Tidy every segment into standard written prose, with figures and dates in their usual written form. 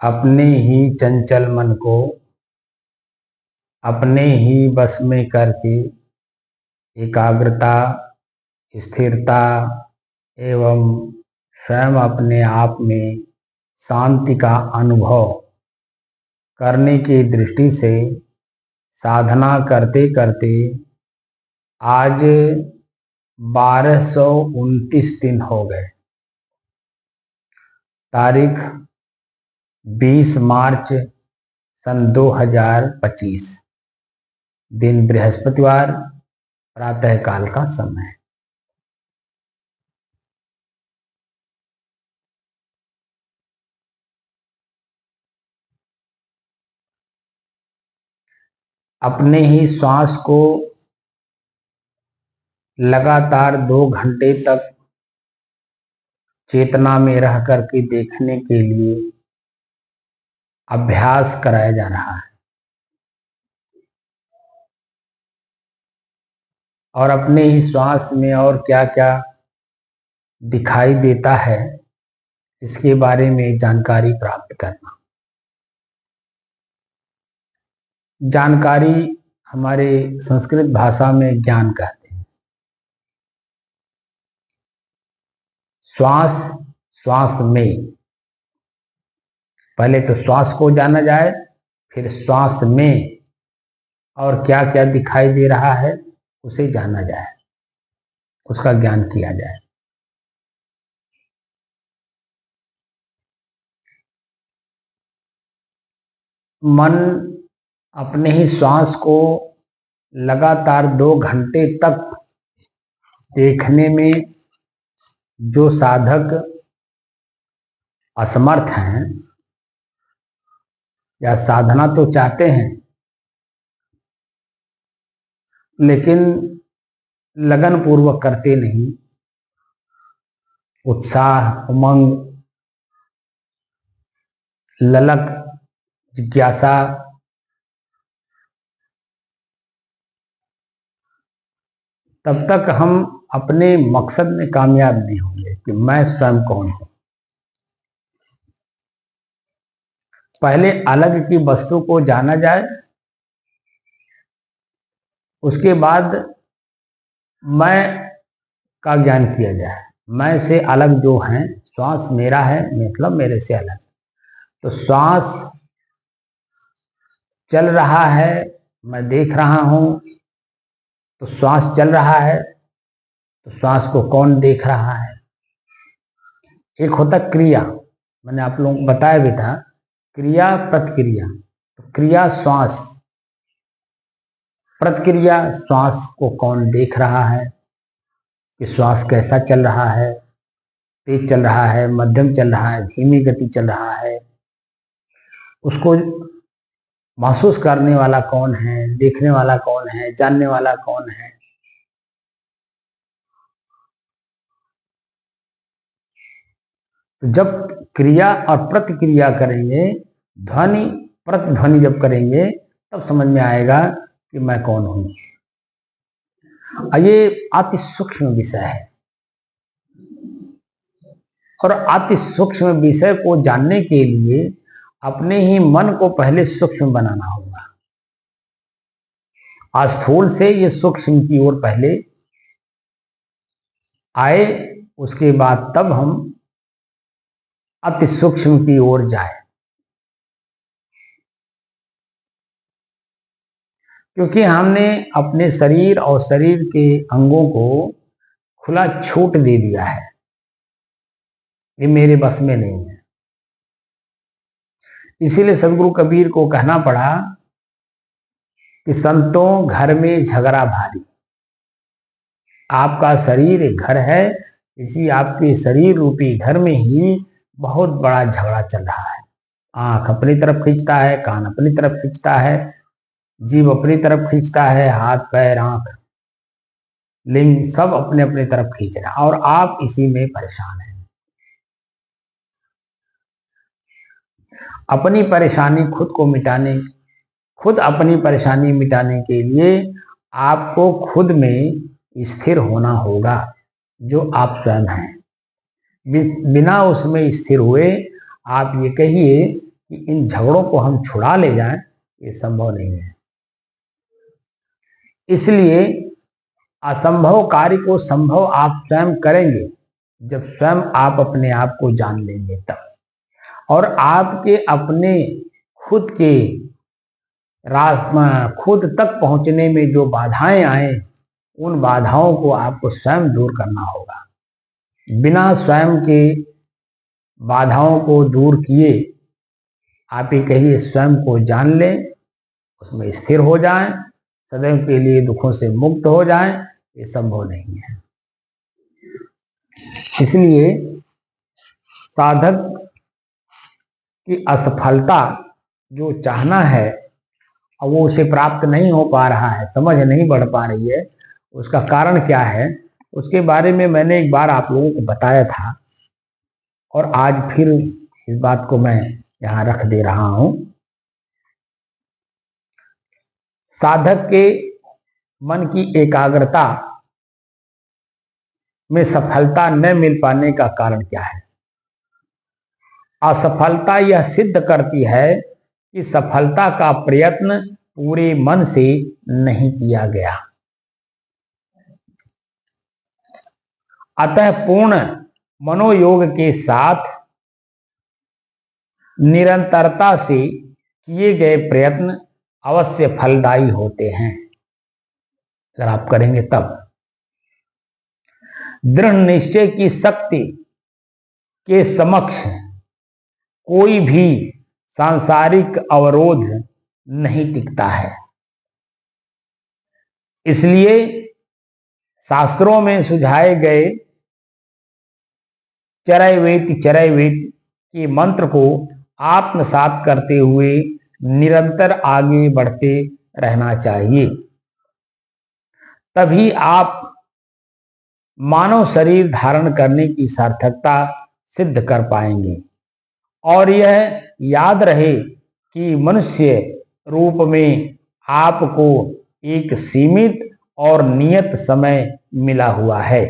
अपने ही चंचल मन को अपने ही बस में करके एकाग्रता, स्थिरता एवं स्वयं अपने आप में शांति का अनुभव करने की दृष्टि से साधना करते करते आज 1229 दिन हो गए। तारीख 20 मार्च सन 2025, दिन बृहस्पतिवार, प्रातः काल का समय। अपने ही श्वास को लगातार 2 घंटे तक चेतना में रह करके देखने के लिए अभ्यास कराया जा रहा है और अपने ही श्वास में और क्या क्या दिखाई देता है इसके बारे में जानकारी प्राप्त करना। जानकारी हमारे संस्कृत भाषा में ज्ञान कहते हैं। श्वास श्वास में, पहले तो श्वास को जाना जाए, फिर श्वास में और क्या क्या दिखाई दे रहा है उसे जाना जाए, उसका ज्ञान किया जाए। मन अपने ही श्वास को लगातार 2 घंटे तक देखने में जो साधक असमर्थ हैं या साधना तो चाहते हैं लेकिन लगन पूर्वक करते नहीं, उत्साह, उमंग, ललक, जिज्ञासा, तब तक हम अपने मकसद में कामयाब नहीं होंगे कि मैं स्वयं कौन हूं। पहले अलग की वस्तु को जाना जाए, उसके बाद मैं का ज्ञान किया जाए। मैं से अलग जो है, श्वास मेरा है मतलब मेरे से अलग। तो श्वास चल रहा है, मैं देख रहा हूं, तो श्वास चल रहा है, तो श्वास को कौन देख रहा है? एक होता क्रिया, मैंने आप लोगों को बताया भी था, क्रिया प्रतिक्रिया। तो क्रिया श्वास, प्रतिक्रिया श्वास को कौन देख रहा है कि श्वास कैसा चल रहा है, तेज चल रहा है, मध्यम चल रहा है, धीमी गति चल रहा है। उसको महसूस करने वाला कौन है, देखने वाला कौन है, जानने वाला कौन है? तो जब क्रिया और प्रतिक्रिया करेंगे, ध्वनि प्रतिध्वनि जब करेंगे, तब समझ में आएगा कि मैं कौन हूं। ये अति सूक्ष्म विषय है और अति सूक्ष्म विषय को जानने के लिए अपने ही मन को पहले सूक्ष्म बनाना होगा। स्थूल से ये सूक्ष्म की ओर पहले आए, उसके बाद तब हम अति सूक्ष्म की ओर जाए। क्योंकि हमने अपने शरीर और शरीर के अंगों को खुला छूट दे दिया है, ये मेरे बस में नहीं है। इसीलिए सदगुरु कबीर को कहना पड़ा कि संतों घर में झगड़ा भारी। आपका शरीर एक घर है, इसी आपके शरीर रूपी घर में ही बहुत बड़ा झगड़ा चल रहा है। आंख अपनी तरफ खींचता है, कान अपनी तरफ खींचता है, जीभ अपनी तरफ खींचता है, हाथ पैर आंख लिंग सब अपने अपने तरफ खींच रहा है और आप इसी में परेशान हैं। अपनी परेशानी खुद को मिटाने, खुद अपनी परेशानी मिटाने के लिए आपको खुद में स्थिर होना होगा, जो आप स्वयं हैं। बिना उसमें स्थिर हुए आप ये कहिए कि इन झगड़ों को हम छुड़ा ले जाएं, ये संभव नहीं है। इसलिए असंभव कार्य को संभव आप स्वयं करेंगे जब स्वयं आप अपने आप को जान लेंगे तब। और आपके अपने खुद के रास्ता, खुद तक पहुंचने में जो बाधाएं आए, उन बाधाओं को आपको स्वयं दूर करना होगा। बिना स्वयं के बाधाओं को दूर किए आप ही कहिए स्वयं को जान लें, उसमें स्थिर हो जाएं, सदैव के लिए दुखों से मुक्त हो जाएं, ये संभव नहीं है। इसलिए साधक की असफलता जो चाहना है और वो उसे प्राप्त नहीं हो पा रहा है, समझ नहीं बढ़ पा रही है, उसका कारण क्या है, उसके बारे में मैंने एक बार आप लोगों को बताया था और आज फिर इस बात को मैं यहां रख दे रहा हूं। साधक के मन की एकाग्रता में सफलता न मिल पाने का कारण क्या है? असफलता यह सिद्ध करती है कि सफलता का प्रयत्न पूरे मन से नहीं किया गया। अतः पूर्ण मनोयोग के साथ निरंतरता से किए गए प्रयत्न अवश्य फलदायी होते हैं, अगर आप करेंगे तब। दृढ़ निश्चय की शक्ति के समक्ष कोई भी सांसारिक अवरोध नहीं टिकता है। इसलिए शास्त्रों में सुझाए गए चरैवेति चरैवेति के मंत्र को आत्मसात करते हुए निरंतर आगे बढ़ते रहना चाहिए। तभी आप मानव शरीर धारण करने की सार्थकता सिद्ध कर पाएंगे। और यह याद रहे कि मनुष्य रूप में आपको एक सीमित और नियत समय मिला हुआ है,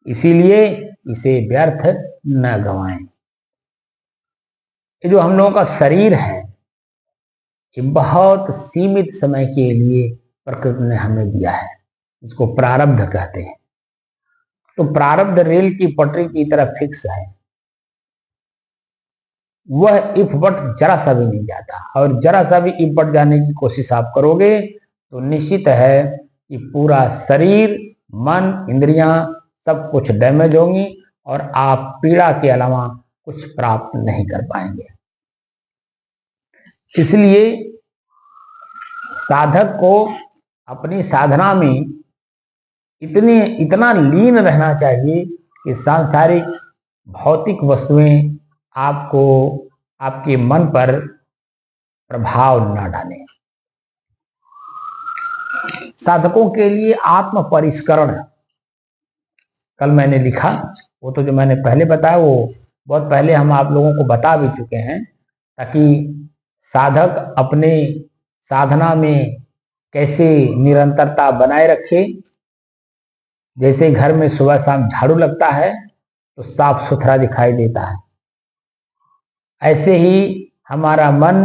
इसीलिए इसे व्यर्थ न गंवाएं। ये जो हम लोगों का शरीर है, ये बहुत सीमित समय के लिए प्रकृति ने हमें दिया है, इसको प्रारब्ध कहते हैं। तो प्रारब्ध रेल की पटरी की तरह फिक्स है, वह इफबट जरा सा भी नहीं जाता। और जरा सा भी इफबट जाने की कोशिश आप करोगे तो निश्चित है कि पूरा शरीर, मन, इंद्रियां सब कुछ डैमेज होंगी और आप पीड़ा के अलावा कुछ प्राप्त नहीं कर पाएंगे। इसलिए साधक को अपनी साधना में इतना लीन रहना चाहिए कि सांसारिक भौतिक वस्तुएं आपको, आपके मन पर प्रभाव न डालें। साधकों के लिए आत्म परिष्करण, कल मैंने लिखा, वो तो जो मैंने पहले बताया वो बहुत पहले हम आप लोगों को बता भी चुके हैं, ताकि साधक अपने साधना में कैसे निरंतरता बनाए रखे। जैसे घर में सुबह शाम झाड़ू लगता है तो साफ सुथरा दिखाई देता है, ऐसे ही हमारा मन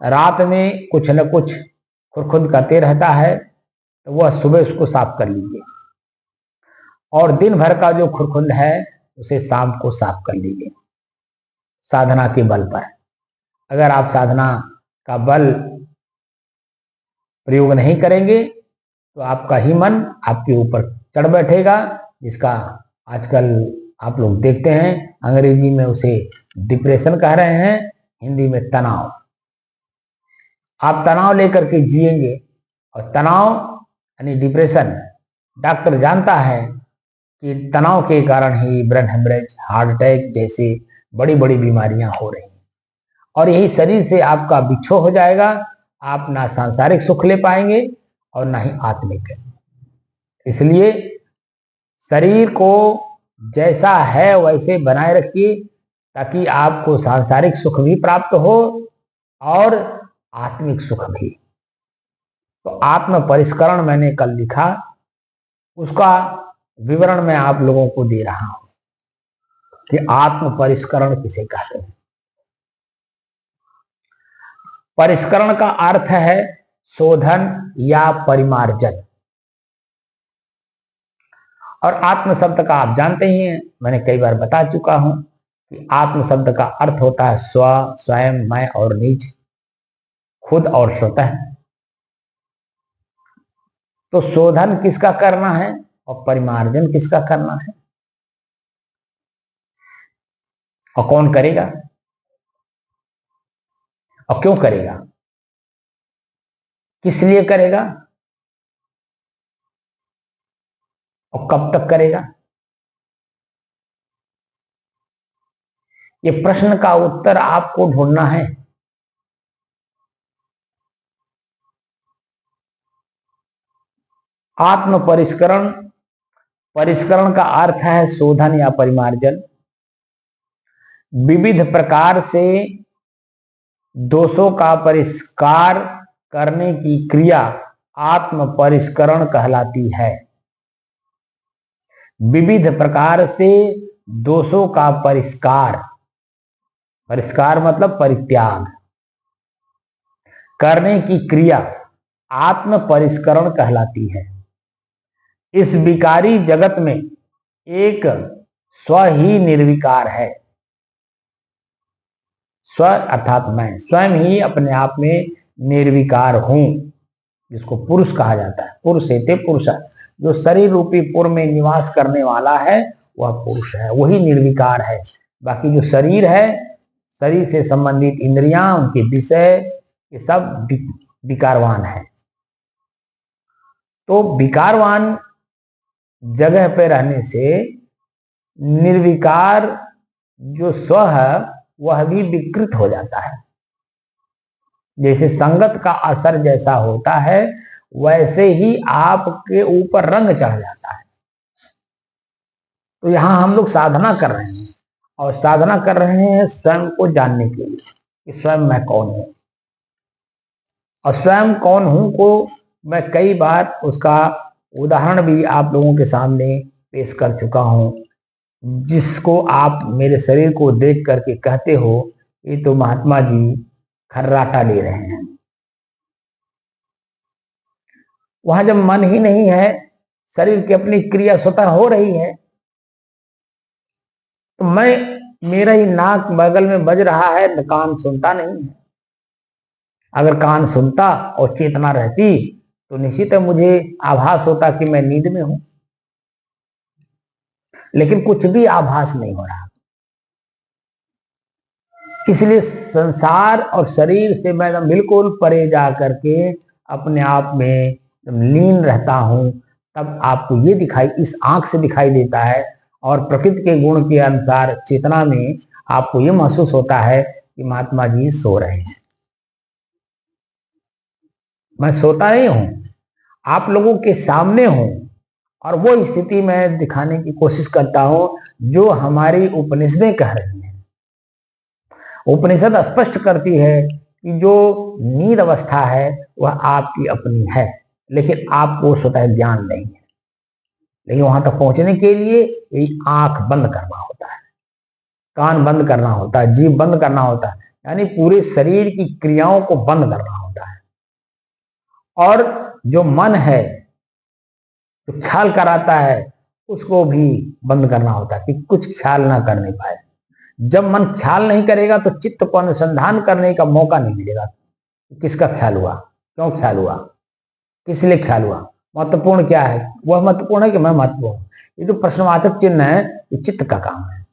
रात में कुछ न कुछ खुरखुंद करते रहता है, तो वह सुबह उसको साफ कर लीजिए। और दिन भर का जो खुरखुंद है उसे शाम को साफ कर लीजिए साधना के बल पर। अगर आप साधना का बल प्रयोग नहीं करेंगे तो आपका ही मन आपके ऊपर चढ़ बैठेगा, जिसका आजकल आप लोग देखते हैं, अंग्रेजी में उसे डिप्रेशन कह रहे हैं, हिंदी में तनाव। आप तनाव लेकर के जिएंगे, और तनाव यानी डिप्रेशन, डॉक्टर जानता है कि तनाव के कारण ही ब्रेन हेमरेज, हार्ट अटैक जैसे बड़ी बड़ी बीमारियां हो रही हैं। और यही शरीर से आपका बिछो हो जाएगा, आप ना सांसारिक सुख ले पाएंगे और ना ही आत्मिक। इसलिए शरीर को जैसा है वैसे बनाए रखिए, ताकि आपको सांसारिक सुख भी प्राप्त हो और आत्मिक सुख भी। तो आत्म परिष्करण मैंने कल लिखा, उसका विवरण मैं आप लोगों को दे रहा हूं। कि आत्म परिष्करण किसे कहते हैं। परिष्करण का अर्थ है शोधन या परिमार्जन। और आत्म शब्द का आप जानते ही हैं, मैंने कई बार बता चुका हूं कि आत्म शब्द का अर्थ होता है स्व, स्वयं, मैं और निज, खुद और स्वतः। तो शोधन किसका करना है और परिमार्जन किसका करना है, और कौन करेगा और क्यों करेगा, किस लिए करेगा और कब तक करेगा। ये प्रश्न का उत्तर आपको ढूंढना है। आत्म परिष्करण, परिष्करण का अर्थ है शोधन या परिमार्जन। विविध प्रकार से दोषों का परिष्कार करने की क्रिया आत्म परिष्करण कहलाती है। विविध प्रकार से दोषों का परिष्कार, परिष्कार मतलब परित्याग करने की क्रिया आत्म परिष्करण कहलाती है। इस विकारी जगत में एक स्व ही निर्विकार है। स्व अर्थात मैं स्वयं ही अपने आप में निर्विकार हूं, जिसको पुरुष कहा जाता है। पुरुष एते पुरुष, जो शरीर रूपी पुर में निवास करने वाला है वह पुरुष है, वही निर्विकार है। बाकी जो शरीर है, शरीर से संबंधित इंद्रियां, उनके विषय, ये सब विकारवान है। तो विकारवान जगह पे रहने से निर्विकार जो स्व है वह भी विकृत हो जाता है। जैसे संगत का असर जैसा होता है वैसे ही आपके ऊपर रंग चढ़ जाता है। तो यहां हम लोग साधना कर रहे हैं, और साधना कर रहे हैं स्वयं को जानने के लिए कि स्वयं मैं कौन हूं। और स्वयं कौन हूं को मैं कई बार उसका उदाहरण भी आप लोगों के सामने पेश कर चुका हूं, जिसको आप मेरे शरीर को देख करके कहते हो ये तो महात्मा जी खर्राटा ले रहे हैं। वहां जब मन ही नहीं है, शरीर की अपनी क्रिया स्वतः हो रही है, तो मैं, मेरा ही नाक बगल में बज रहा है, कान सुनता नहीं है। अगर कान सुनता और चेतना रहती तो निश्चित है मुझे आभास होता कि मैं नींद में हूं, लेकिन कुछ भी आभास नहीं हो रहा। इसलिए संसार और शरीर से मैं बिल्कुल परे जा करके अपने आप में लीन रहता हूं। तब आपको ये दिखाई, इस आंख से दिखाई देता है, और प्रकृति के गुण के अनुसार चेतना में आपको ये महसूस होता है कि महात्मा जी सो रहे हैं। मैं सोता नहीं हूं, आप लोगों के सामने हूं, और वो स्थिति में दिखाने की कोशिश करता हूं जो हमारी उपनिषदें कह रही हैं। उपनिषद स्पष्ट करती है कि जो नींद अवस्था है वह आपकी अपनी है, लेकिन आपको स्वतः ज्ञान नहीं है। लेकिन वहां तक पहुंचने के लिए यही आंख बंद करना होता है, कान बंद करना होता है, जीभ बंद करना होता है, यानी पूरे शरीर की क्रियाओं को बंद करना होता है। और जो मन है, जो ख्याल कराता है, उसको भी बंद करना होता है कि कुछ ख्याल ना करने पाए। जब मन ख्याल नहीं करेगा तो चित्त को अनुसंधान करने का मौका नहीं मिलेगा। किसका ख्याल हुआ, क्यों ख्याल हुआ, किस लिए ख्याल हुआ, महत्वपूर्ण क्या है, वह महत्वपूर्ण है कि मैं महत्वपूर्ण। ये जो प्रश्नवाचक चिन्ह है ये चित्त का काम है।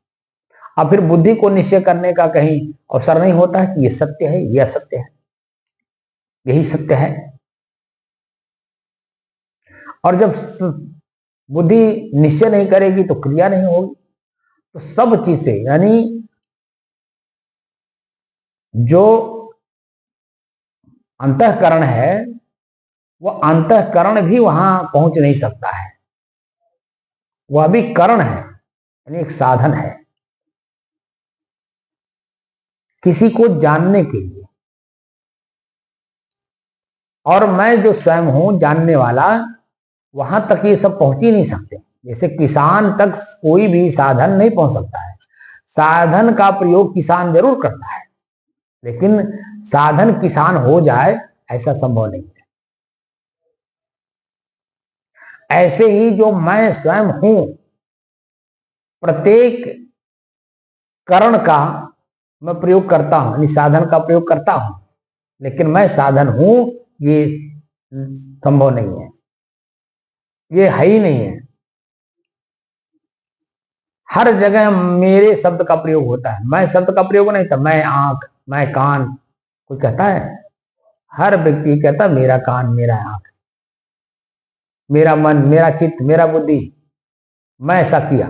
अब फिर बुद्धि को निश्चय करने का कहीं अवसर नहीं होता है कि ये सत्य है, ये असत्य है, यही सत्य है। और जब बुद्धि निश्चय नहीं करेगी तो क्रिया नहीं होगी। तो सब चीजें, यानी जो अंतःकरण है वह अंतःकरण भी वहां पहुंच नहीं सकता है, वह भी करण है, यानी एक साधन है किसी को जानने के लिए। और मैं जो स्वयं हूं जानने वाला, वहां तक ये सब पहुंच ही नहीं सकते। जैसे किसान तक कोई भी साधन नहीं पहुंच सकता है, साधन का प्रयोग किसान जरूर करता है, लेकिन साधन किसान हो जाए ऐसा संभव नहीं है। ऐसे ही जो मैं स्वयं हूं, प्रत्येक करण का मैं प्रयोग करता हूं, यानी साधन का प्रयोग करता हूं, लेकिन मैं साधन हूं ये संभव नहीं है, ये है ही नहीं है। हर जगह मेरे शब्द का प्रयोग होता है, मैं शब्द का प्रयोग नहीं था। मैं आंख, मैं कान, कोई कहता है? हर व्यक्ति कहता है मेरा कान, मेरा आंख, मेरा मन, मेरा चित्त, मेरा बुद्धि, मैं ऐसा किया।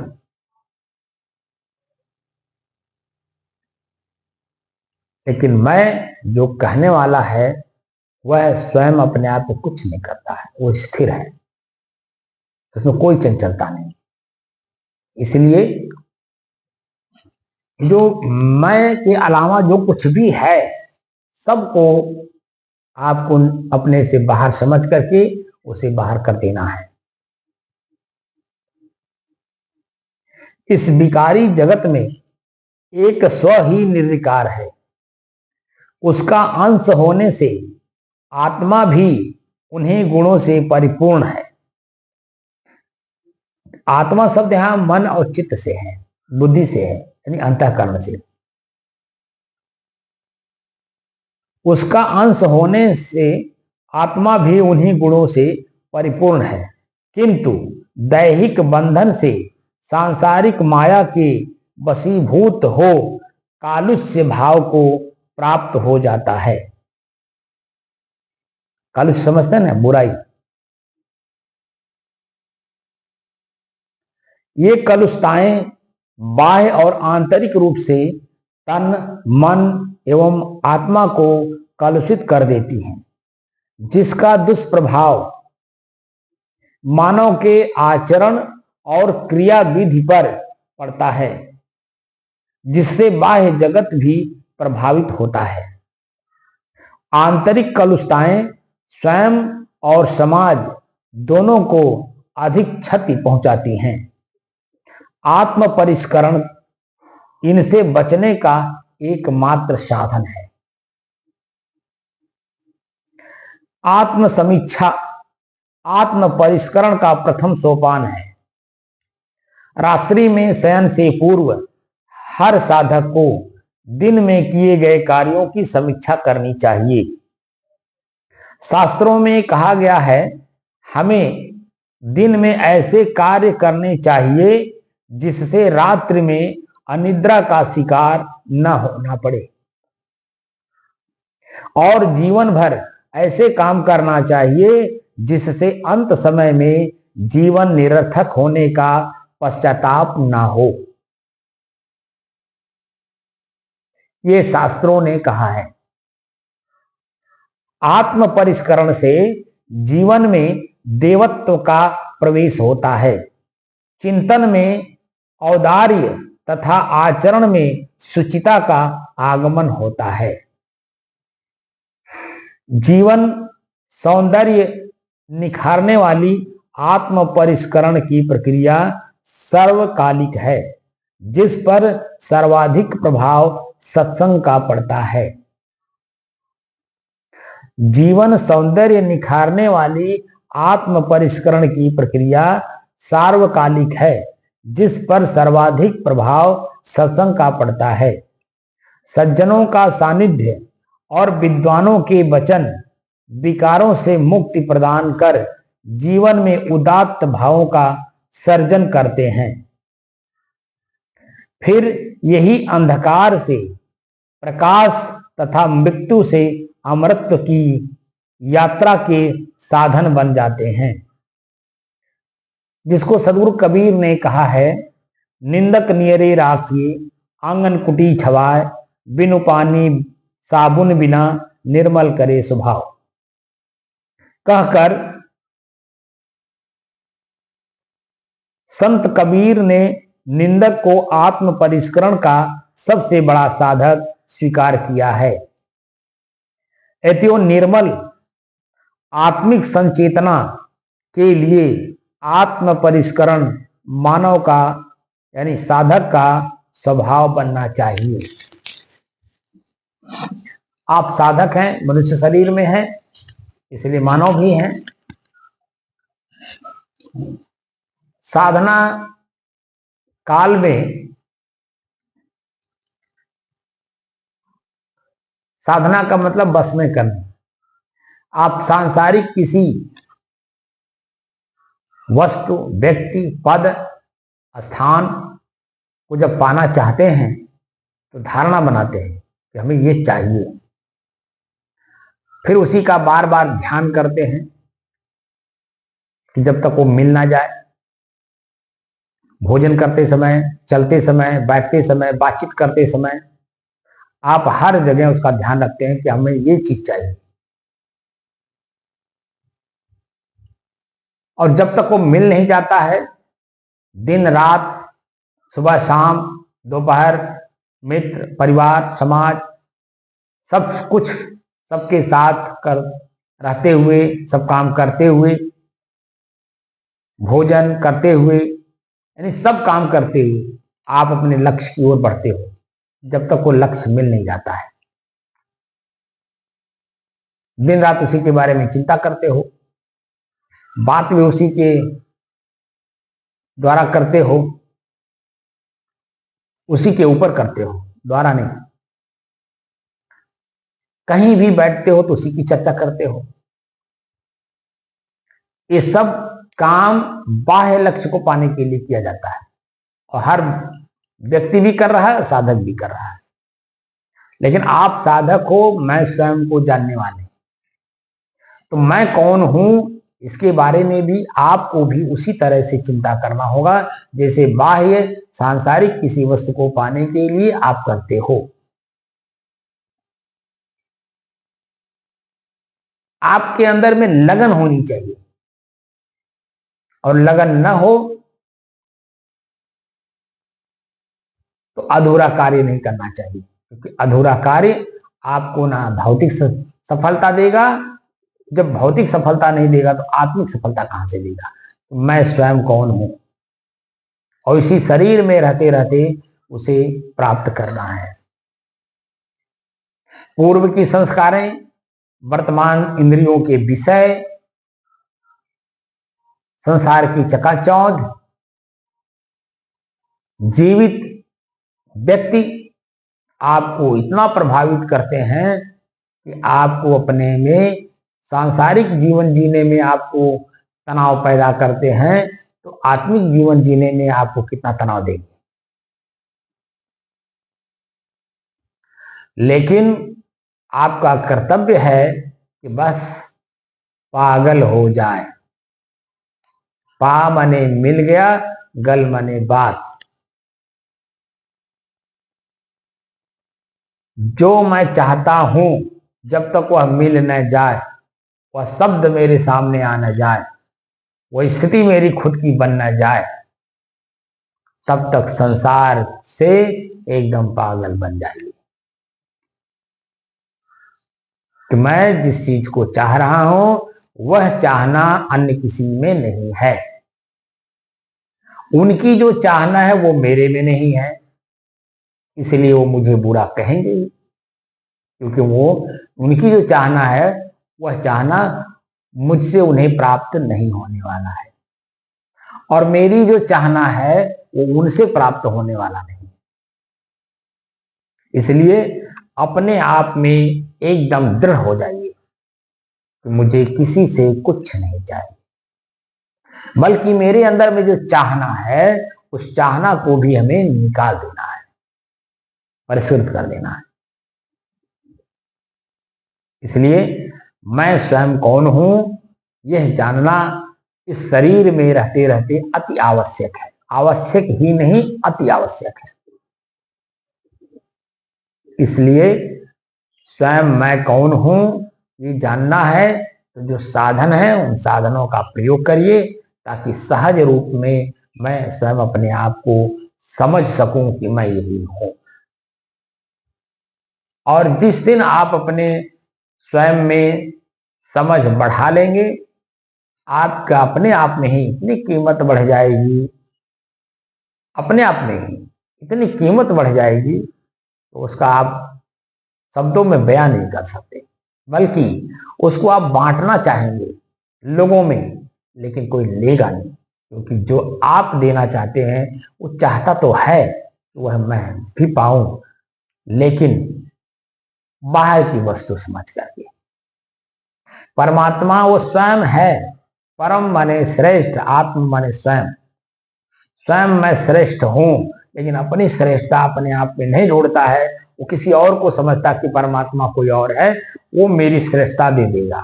लेकिन मैं जो कहने वाला है वह स्वयं अपने आप को कुछ नहीं करता है, वो स्थिर है, उसमें कोई चंचलता नहीं। इसलिए जो मैं के अलावा जो कुछ भी है सबको आपको अपने से बाहर समझ करके उसे बाहर कर देना है। इस विकारी जगत में एक स्व ही निर्विकार है, उसका अंश होने से आत्मा भी उन्हीं गुणों से परिपूर्ण है। आत्मा शब्द यहां मन और चित्त से है, बुद्धि से है, यानी अंतःकरण से। उसका अंश होने से आत्मा भी उन्हीं गुणों से परिपूर्ण है, किंतु दैहिक बंधन से सांसारिक माया के वशीभूत हो कालुष्य भाव को प्राप्त हो जाता है। कालुष्य समझते हैं ना, बुराई। ये कलुषताएं बाह्य और आंतरिक रूप से तन, मन एवं आत्मा को कलुषित कर देती हैं, जिसका दुष्प्रभाव मानव के आचरण और क्रिया विधि पर पड़ता है, जिससे बाह्य जगत भी प्रभावित होता है। आंतरिक कलुषताएं स्वयं और समाज दोनों को अधिक क्षति पहुंचाती हैं। आत्म परिष्करण इनसे बचने का एकमात्र साधन है। आत्म समीक्षा आत्म परिष्करण का प्रथम सोपान है। रात्रि में शयन से पूर्व हर साधक को दिन में किए गए कार्यों की समीक्षा करनी चाहिए। शास्त्रों में कहा गया है, हमें दिन में ऐसे कार्य करने चाहिए जिससे रात्रि में अनिद्रा का शिकार न होना पड़े, और जीवन भर ऐसे काम करना चाहिए जिससे अंत समय में जीवन निरर्थक होने का पश्चाताप ना हो। ये शास्त्रों ने कहा है। आत्म परिष्करण से जीवन में देवत्व का प्रवेश होता है, चिंतन में औदार्य तथा आचरण में शुचिता का आगमन होता है। जीवन सौंदर्य निखारने वाली आत्म परिष्करण की प्रक्रिया सर्वकालिक है, जिस पर सर्वाधिक प्रभाव सत्संग का पड़ता है। जीवन सौंदर्य निखारने वाली आत्म परिष्करण की प्रक्रिया सार्वकालिक है, जिस पर सर्वाधिक प्रभाव सत्संग का पड़ता है। सज्जनों का सानिध्य और विद्वानों के वचन विकारों से मुक्ति प्रदान कर जीवन में उदात्त भावों का सर्जन करते हैं। फिर यही अंधकार से प्रकाश तथा मृत्यु से अमरत्व की यात्रा के साधन बन जाते हैं, जिसको सदगुरु कबीर ने कहा है, निंदक नियरे राखिए आंगन कुटी छवाए, बिनु पानी साबुन बिना निर्मल करे स्वभाव। कहकर संत कबीर ने निंदक को आत्म परिष्करण का सबसे बड़ा साधक स्वीकार किया है। अतएव निर्मल आत्मिक संचेतना के लिए आत्म परिष्करण मानव का यानी साधक का स्वभाव बनना चाहिए। आप साधक हैं, मनुष्य शरीर में हैं, इसलिए मानव भी हैं। साधना काल में साधना का मतलब बस में करना। आप सांसारिक किसी वस्तु, व्यक्ति, पद, स्थान को जब पाना चाहते हैं तो धारणा बनाते हैं कि हमें ये चाहिए, फिर उसी का बार बार ध्यान करते हैं कि जब तक वो मिल ना जाए। भोजन करते समय, चलते समय, बैठते समय, बातचीत करते समय आप हर जगह उसका ध्यान रखते हैं कि हमें ये चीज चाहिए, और जब तक वो मिल नहीं जाता है, दिन रात, सुबह शाम, दोपहर, मित्र, परिवार, समाज, सब कुछ सबके साथ कर रहते हुए, सब काम करते हुए, भोजन करते हुए, यानी सब काम करते हुए आप अपने लक्ष्य की ओर बढ़ते हो, जब तक वो लक्ष्य मिल नहीं जाता है। दिन रात उसी के बारे में चिंता करते हो, बात भी उसी के द्वारा करते हो, उसी के ऊपर करते हो, द्वारा नहीं। कहीं भी बैठते हो तो उसी की चर्चा करते हो। ये सब काम बाह्य लक्ष्य को पाने के लिए किया जाता है, और हर व्यक्ति भी कर रहा है और साधक भी कर रहा है। लेकिन आप साधक हो, मैं स्वयं को जानने वाले, तो मैं कौन हूं इसके बारे में भी आपको भी उसी तरह से चिंता करना होगा जैसे बाह्य सांसारिक किसी वस्तु को पाने के लिए आप करते हो। आपके अंदर में लगन होनी चाहिए, और लगन न हो तो अधूरा कार्य नहीं करना चाहिए, क्योंकि अधूरा कार्य आपको ना भौतिक सफलता देगा, जब भौतिक सफलता नहीं देगा तो आत्मिक सफलता कहां से देगा। तो मैं स्वयं कौन हूं, और इसी शरीर में रहते रहते उसे प्राप्त करना है। पूर्व की संस्कारें, वर्तमान इंद्रियों के विषय, संसार की चकाचौंध, जीवित व्यक्ति आपको इतना प्रभावित करते हैं कि आपको अपने में सांसारिक जीवन जीने में आपको तनाव पैदा करते हैं, तो आत्मिक जीवन जीने में आपको कितना तनाव देंगे। लेकिन आपका कर्तव्य है कि बस पागल हो जाए। पा मने मिल गया, गल मने बात। जो मैं चाहता हूं, जब तक वह मिल न जाए, वह शब्द मेरे सामने आ न जाए, वह स्थिति मेरी खुद की बन न जाए, तब तक संसार से एकदम पागल बन जाइए। कि मैं जिस चीज को चाह रहा हूं वह चाहना अन्य किसी में नहीं है, उनकी जो चाहना है वो मेरे में नहीं है, इसलिए वो मुझे बुरा कहेंगे, क्योंकि वो उनकी जो चाहना है वह चाहना मुझसे उन्हें प्राप्त नहीं होने वाला है, और मेरी जो चाहना है वो उनसे प्राप्त होने वाला नहीं। इसलिए अपने आप में एकदम दृढ़ हो जाइए कि मुझे किसी से कुछ नहीं चाहिए, बल्कि मेरे अंदर में जो चाहना है उस चाहना को भी हमें निकाल देना है, परिष्कृत कर देना है। इसलिए मैं स्वयं कौन हूं यह जानना इस शरीर में रहते रहते अति आवश्यक है। आवश्यक ही नहीं, अति आवश्यक है। इसलिए स्वयं मैं कौन हूं ये जानना है, तो जो साधन है उन साधनों का प्रयोग करिए, ताकि सहज रूप में मैं स्वयं अपने आप को समझ सकूं कि मैं यही हूं। और जिस दिन आप अपने स्वयं में समझ बढ़ा लेंगे, आपका अपने आप में ही इतनी कीमत बढ़ जाएगी, अपने आप में ही इतनी कीमत बढ़ जाएगी तो उसका आप शब्दों में बयान नहीं कर सकते, बल्कि उसको आप बांटना चाहेंगे लोगों में, लेकिन कोई लेगा नहीं, क्योंकि जो आप देना चाहते हैं वो चाहता तो है कि वह मैं भी पाऊं, लेकिन बाहर की वस्तु समझ करके। परमात्मा वो स्वयं है, परम माने श्रेष्ठ, आत्म माने स्वयं। स्वयं मैं श्रेष्ठ हूं, लेकिन अपनी श्रेष्ठता अपने आप में नहीं ढूंढता है, वो किसी और को समझता कि परमात्मा कोई और है, वो मेरी श्रेष्ठता दे देगा,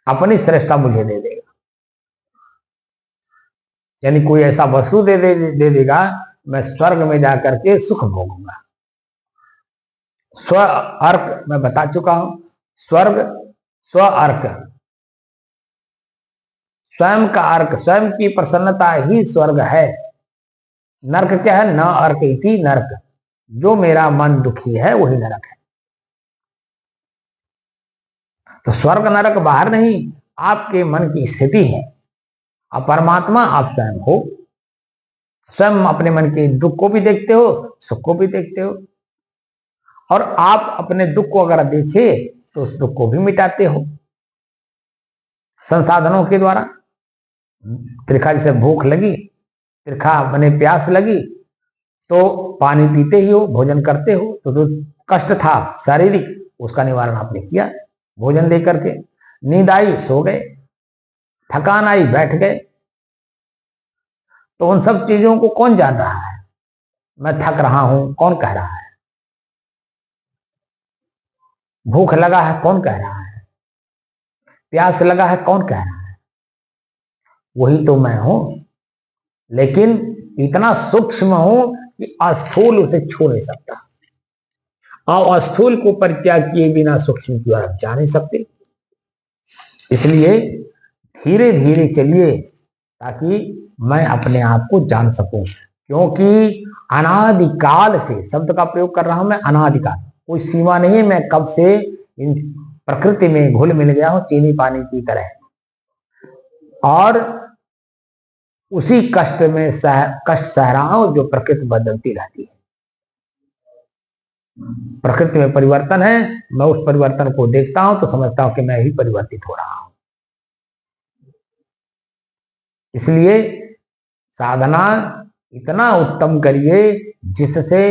अपनी श्रेष्ठता मुझे दे देगा। यानी कोई ऐसा वस्तु दे देगा, मैं स्वर्ग में जाकर के सुख भोगूंगा। स्व अर्क मैं बता चुका हूं, स्वर्ग स्व अर्क, स्वयं का अर्क, स्वयं की प्रसन्नता ही स्वर्ग है। नरक क्या है? न अर्क इति नरक, जो मेरा मन दुखी है वही नरक है। तो स्वर्ग नरक बाहर नहीं, आपके मन की स्थिति है। अब परमात्मा आप स्वयं हो, स्वयं अपने मन के दुख को भी देखते हो, सुख को भी देखते हो, और आप अपने दुख को अगर देखे तो उस दुख को भी मिटाते हो संसाधनों के द्वारा। त्रिखा जैसे भूख लगी, त्रिखा बने प्यास लगी, तो पानी पीते ही हो, भोजन करते हो, तो जो कष्ट था शारीरिक उसका निवारण आपने किया भोजन दे करके। नींद आई, सो गए, थकान आई, बैठ गए। तो उन सब चीजों को कौन जान रहा है? मैं थक रहा हूं कौन कह रहा है? भूख लगा है कौन कह रहा है? प्यास लगा है कौन कह रहा है? वही तो मैं हूं, लेकिन इतना सूक्ष्म हूं कि अस्थूल उसे छू नहीं सकता, और अस्थूल को परित्याग किए बिना सूक्ष्म की ओर जा नहीं सकते। इसलिए धीरे धीरे चलिए, ताकि मैं अपने आप को जान सकूं, क्योंकि अनादिकाल से शब्द का प्रयोग कर रहा हूं मैं, अनादिकाल, कोई सीमा नहीं है। मैं कब से इन प्रकृति में घुल मिल गया हूं चीनी पानी की तरह, और उसी कष्ट में कष्ट सह रहा हूं जो प्रकृति बदलती रहती है। प्रकृति में परिवर्तन है, मैं उस परिवर्तन को देखता हूं तो समझता हूं कि मैं ही परिवर्तित हो रहा हूं। इसलिए साधना इतना उत्तम करिए जिससे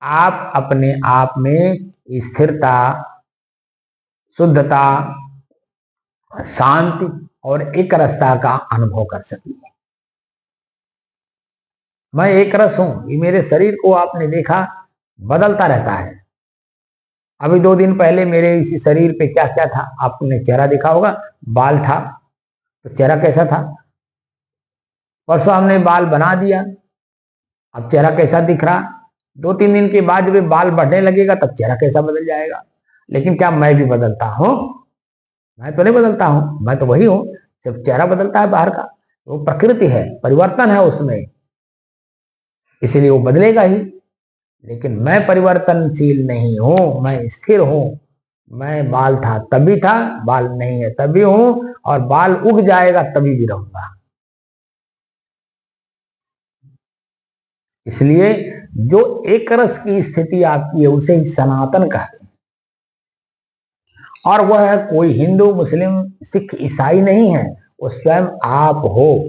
आप अपने आप में स्थिरता, शुद्धता, शांति और एक रसता का अनुभव कर सकिए। मैं एक रस हूं, ये मेरे शरीर को आपने देखा बदलता रहता है। अभी 2 दिन पहले मेरे इसी शरीर पे क्या क्या था, आपने चेहरा देखा होगा, बाल था, तो चेहरा कैसा था? परसों हमने बाल बना दिया, अब चेहरा कैसा दिख रहा? 2-3 दिन के बाद जब बाल बढ़ने लगेगा तब चेहरा कैसा बदल जाएगा। लेकिन क्या मैं भी बदलता हूं? मैं तो नहीं बदलता हूं, मैं तो वही हूं, सिर्फ चेहरा बदलता है बाहर का। वो प्रकृति है, परिवर्तन है उसमें, इसलिए वो बदलेगा ही। लेकिन मैं परिवर्तनशील नहीं हूं, मैं स्थिर हूं। मैं बाल था तभी था, बाल नहीं है तभी हूं, और बाल उग जाएगा तभी भी रहूंगा। इसलिए जो एक रस की स्थिति आपकी है उसे ही सनातन कहते हैं। और वह कोई हिंदू, मुस्लिम, सिख, ईसाई नहीं है, वो स्वयं आप हो।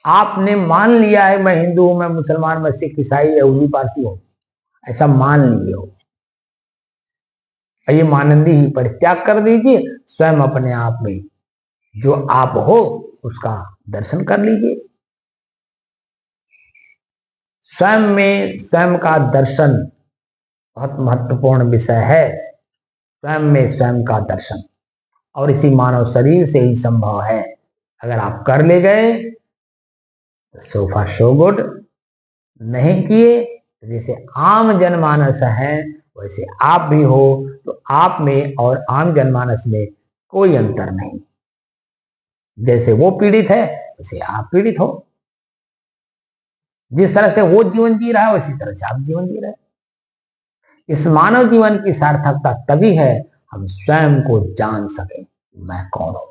आपने मान लिया है मैं हिंदू हूं, मैं मुसलमान, मैं सिख, ईसाई, यहूदी, पारसी हूं, ऐसा मान लिए हो। ये मानंदी ही परित्याग कर दीजिए, स्वयं अपने आप में जो आप हो उसका दर्शन कर लीजिए। स्वयं में स्वयं का दर्शन बहुत महत्वपूर्ण विषय है। स्वयं में स्वयं का दर्शन, और इसी मानव शरीर से ही संभव है। अगर आप कर ले गए तो सोफा शो गुड, नहीं किए तो जैसे आम जनमानस है वैसे आप भी हो, तो आप में और आम जनमानस में कोई अंतर नहीं। जैसे वो पीड़ित है वैसे आप पीड़ित हो, जिस तरह से वो जीवन जी रहा है उसी तरह से आप जीवन जी रहे हैं। इस मानव जीवन की सार्थकता तभी है हम स्वयं को जान सके मैं कौन हूं।